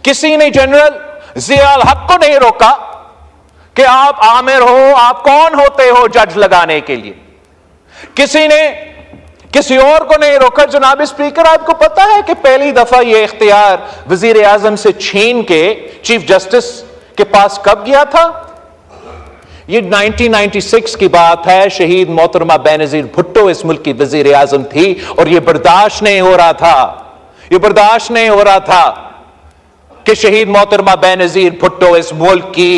किसी ने जनरल जियाउल हक को नहीं रोका कि आप आमिर हो, आप कौन होते हो जज लगाने के लिए। किसी ने किसी और को नहीं रोका। जनाब स्पीकर, आपको पता है कि पहली दफा यह इख्तियार वजीर आजम से छीन के चीफ जस्टिस के पास कब गया था? ये 1996 की बात है। शहीद मोहतरमा बेनजीर भुट्टो इस मुल्क की वजीर आजम थी और यह बर्दाश्त नहीं हो रहा था, यह बर्दाश्त नहीं हो रहा था कि शहीद मोहतरमा बेनजीर भुट्टो इस मुल्क की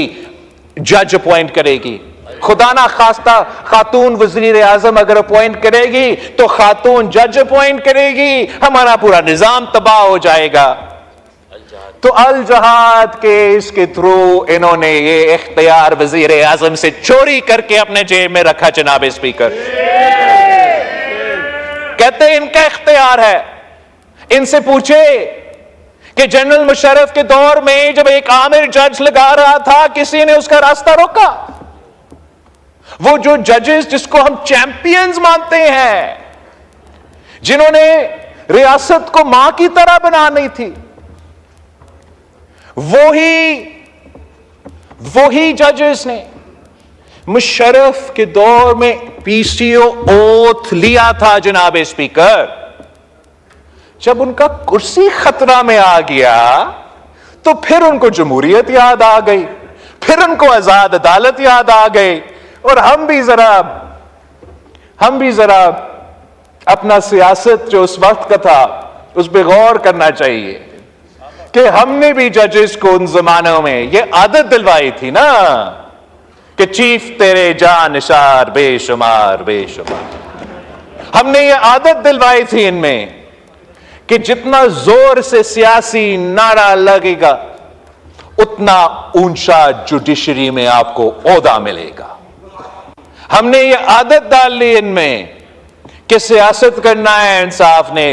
जज अपॉइंट करेगी। खुदा ना खास्ता खातून वजीर आजम अगर अपॉइंट करेगी तो खातून जज अपॉइंट करेगी, हमारा पूरा निजाम तबाह हो जाएगा। तो अल जहाद केस के थ्रू इन्होंने ये इख्तियार वजीर आजम से चोरी करके अपने जेब में रखा। जनाब स्पीकर, कहते इनका इख्तियार है। इनसे पूछे कि जनरल मुशर्रफ के दौर में जब एक आमिर जज लगा रहा था, किसी ने उसका रास्ता रोका? वो जो जजेस जिसको हम चैंपियंस मानते हैं, जिन्होंने रियासत को मां की तरह बनानी थी, वही जजेस ने मुशर्रफ के दौर में पीसीओ ओथ लिया था। जनाब स्पीकर, जब उनका कुर्सी खतरा में आ गया तो फिर उनको जमहूरियत याद आ गई, फिर उनको आजाद अदालत याद आ गई। और हम भी जरा अपना सियासत जो उस वक्त का था उस पर गौर करना चाहिए कि हमने भी जजेस को उन जमानों में ये आदत दिलवाई थी ना कि चीफ तेरे जान निसार बेशुमार बेशुमार। हमने ये आदत दिलवाई थी इनमें कि जितना जोर से सियासी नारा लगेगा उतना ऊंचा जुडिशरी में आपको ओहदा मिलेगा। हमने ये आदत डाल ली इनमें कि सियासत करना है इंसाफ ने,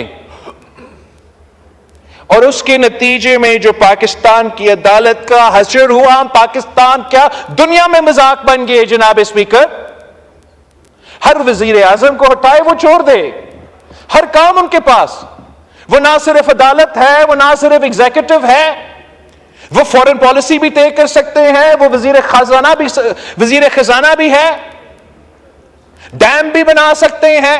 और उसके नतीजे में जो पाकिस्तान की अदालत का हशर हुआ, हम पाकिस्तान क्या दुनिया में मजाक बन गए। जनाब स्पीकर, हर वजीर आजम को हटाए वो छोड़ दे, हर काम उनके पास। वो ना सिर्फ अदालत है, वो ना सिर्फ एग्जीक्यूटिव है, वो फॉरेन पॉलिसी भी तय कर सकते हैं, वो वजीर खजाना भी है, डैम भी बना सकते हैं,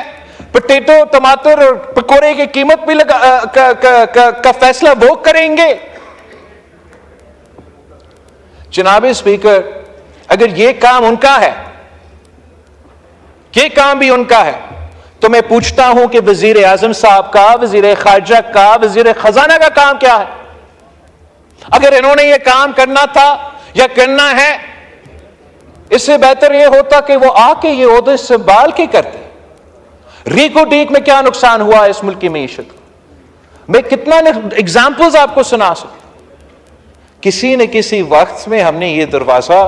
पोटैटो टमाटर और पकौड़े की कीमत भी का फैसला वो करेंगे। जनाब स्पीकर, अगर ये काम उनका है, ये काम भी उनका है, तो मैं पूछता हूं कि वजीर आजम साहब का, वजीर खारजा का, वजीर खजाना का काम क्या है? अगर इन्होंने ये काम करना था या करना है, इससे बेहतर यह होता कि वो आके ये ओहदे संभाल के करते। रीको डीक में क्या नुकसान हुआ इस मुल्क की मीशत को, मैं कितना एग्जाम्पल्स आपको सुना सकता। किसी न किसी वक्त में हमने ये दरवाजा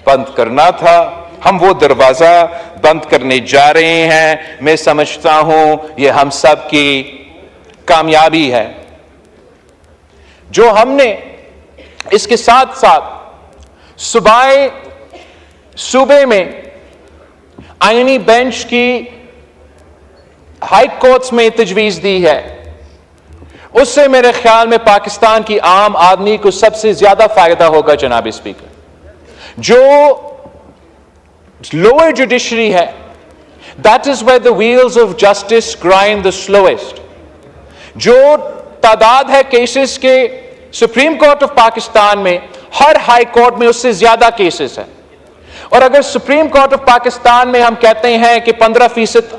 बंद करना था, हम वो दरवाजा बंद करने जा रहे हैं। मैं समझता हूं ये हम सब की कामयाबी है जो हमने इसके साथ साथ सूबे में आईनी बेंच की हाई कोर्ट्स में तजवीज दी है। उससे मेरे ख्याल में पाकिस्तान की आम आदमी को सबसे ज्यादा फायदा होगा। जनाब स्पीकर, जो लोअर जुडिशरी है, that is where the wheels of justice grind the slowest. जो तादाद है केसेस के सुप्रीम कोर्ट ऑफ पाकिस्तान में, हर हाई कोर्ट में उससे ज्यादा केसेस हैं। और अगर सुप्रीम कोर्ट ऑफ पाकिस्तान में हम कहते हैं कि 15%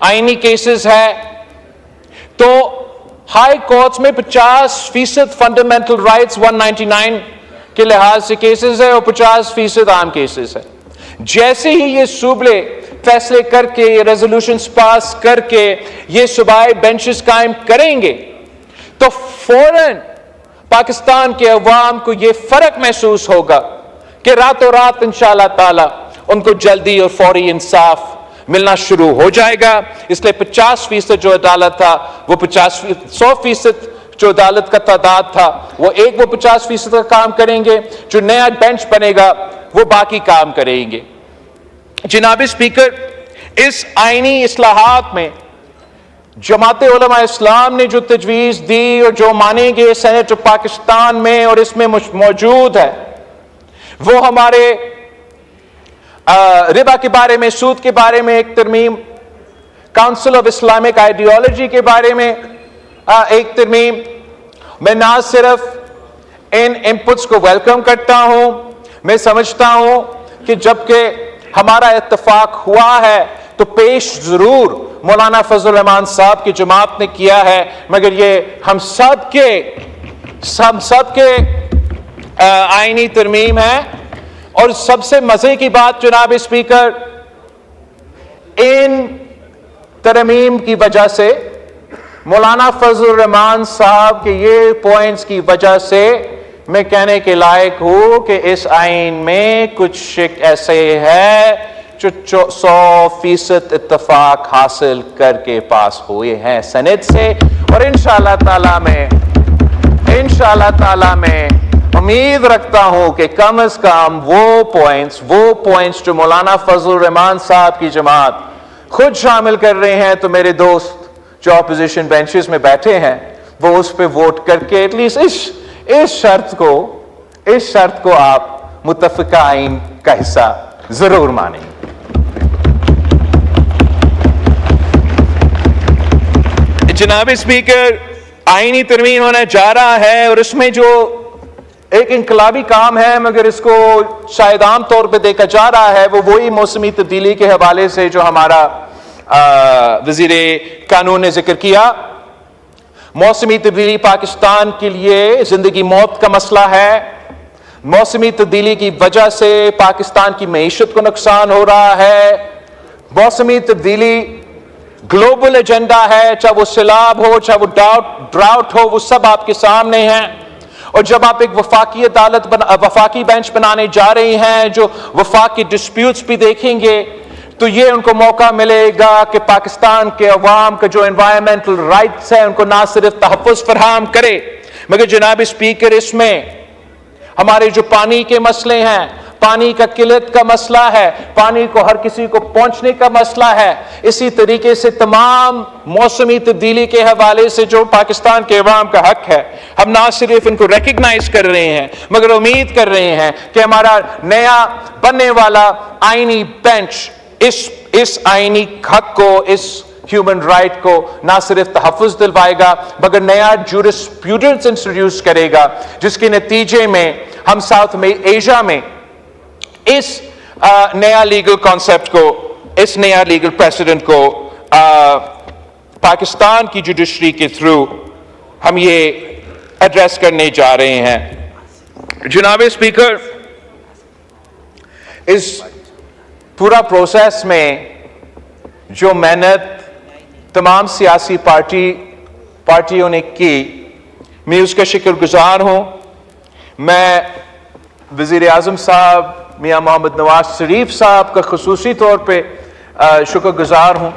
आईनी केसेस है, तो हाई कोर्ट्स में 50% फंडामेंटल राइट्स 199 के लिहाज से केसेस है और 50% आम केसेस है। जैसे ही ये सूबे फैसले करके, रेजोल्यूशंस पास करके ये सूबाई बेंचेस कायम करेंगे तो फौरन पाकिस्तान के अवाम को ये फर्क महसूस होगा कि रातों रात इंशाअल्लाह ताला उनको जल्दी और फौरी इंसाफ मिलना शुरू हो जाएगा। इसलिए 50% जो अदालत था वो 100% जो अदालत का तादाद था वो 50% का काम करेंगे, जो नया बेंच बनेगा वो बाकी काम करेंगे। जनाब स्पीकर, इस आईनी इस्लाहात में जमाते उलमा इस्लाम ने जो तजवीज़ दी और जो मानेंगे सेनेट ऑफ पाकिस्तान में और इसमें मौजूद है, वो हमारे रिबा के बारे में, सूद के बारे में एक तरमीम, काउंसिल ऑफ इस्लामिक आइडियोलॉजी के बारे में एक तरमीम। मैं ना सिर्फ इन इनपुट्स को वेलकम करता हूं, मैं समझता हूं कि जबकि हमारा इत्तेफाक हुआ है तो पेश जरूर मौलाना फजल रहमान साहब की जमात ने किया है, मगर ये हम सब के आईनी तरमीम है। और सबसे मजे की बात जनाब स्पीकर, इन तरमीम की वजह से, मौलाना फजल रहमान साहब के ये पॉइंट्स की वजह से मैं कहने के लायक हूं कि इस आइन में कुछ ऐसे है जो 100% इत्तेफाक हासिल करके पास हुए हैं सेनेट से। और इंशाअल्लाह ताला में उम्मीद रखता हूं कि कम से कम वो पॉइंट्स जो मौलाना फजल रहमान साहब की जमात खुद शामिल कर रहे हैं, तो मेरे दोस्त जो ऑपोजिशन बेंचेस में बैठे हैं वो उस पर वोट करके एटलीस्ट इस शर्त को आप मुत्तफिका आइन का हिस्सा जरूर मानेंगे। जनाब स्पीकर, आईनी तरमीम होने जा रहा है और इसमें जो एक इनकलाबी काम है, मगर इसको शायद आम तौर पे देखा जा रहा है, वो वही मौसमी तब्दीली के हवाले से जो हमारा वजीर कानून ने जिक्र किया। मौसमी तब्दीली पाकिस्तान के लिए जिंदगी मौत का मसला है। मौसमी तब्दीली की वजह से पाकिस्तान की मईशत को नुकसान हो रहा है। मौसमी तब्दीली ग्लोबल एजेंडा है, चाहे वो सैलाब हो, चाहे वो ड्राउट हो, वो सब आपके सामने हैं। और जब आप एक वफाकी अदालत वफाकी बेंच बनाने जा रहे हैं जो वफाकी डिस्प्यूट्स भी देखेंगे, तो ये उनको मौका मिलेगा कि पाकिस्तान के अवाम का जो एनवायरमेंटल राइट्स है उनको ना सिर्फ तहफ़्फ़ुज़ फराहम करे, मगर जनाब स्पीकर इसमें हमारे जो पानी के मसले हैं, पानी का किल्लत का मसला है, पानी को हर किसी को पहुंचने का मसला है, इसी तरीके से तमाम मौसमी तब्दीली के हवाले से जो पाकिस्तान के अवाम का हक है, हम ना सिर्फ इनको रिकग्नाइज कर रहे हैं मगर उम्मीद कर रहे हैं कि हमारा नया बनने वाला आईनी बेंच इस आईनी हक को, इस ह्यूमन राइट को ना सिर्फ तहफ़्फ़ुज़ दिलवाएगा मगर नया जूरिस्प्रूडेंस इंट्रोड्यूस करेगा, जिसके नतीजे में हम साउथ में एशिया में इस नया लीगल कॉन्सेप्ट को, इस नया लीगल प्रेसिडेंट को पाकिस्तान की जुडिशरी के थ्रू हम ये एड्रेस करने जा रहे हैं। जनाब स्पीकर, इस पूरा प्रोसेस में जो मेहनत तमाम सियासी पार्टियों ने की, मैं उसका शुक्रगुजार हूं। मैं वज़ीर आज़म साहब मियां मोहम्मद नवाज शरीफ साहब का खुसूसी तौर पे शुक्रगुजार हूं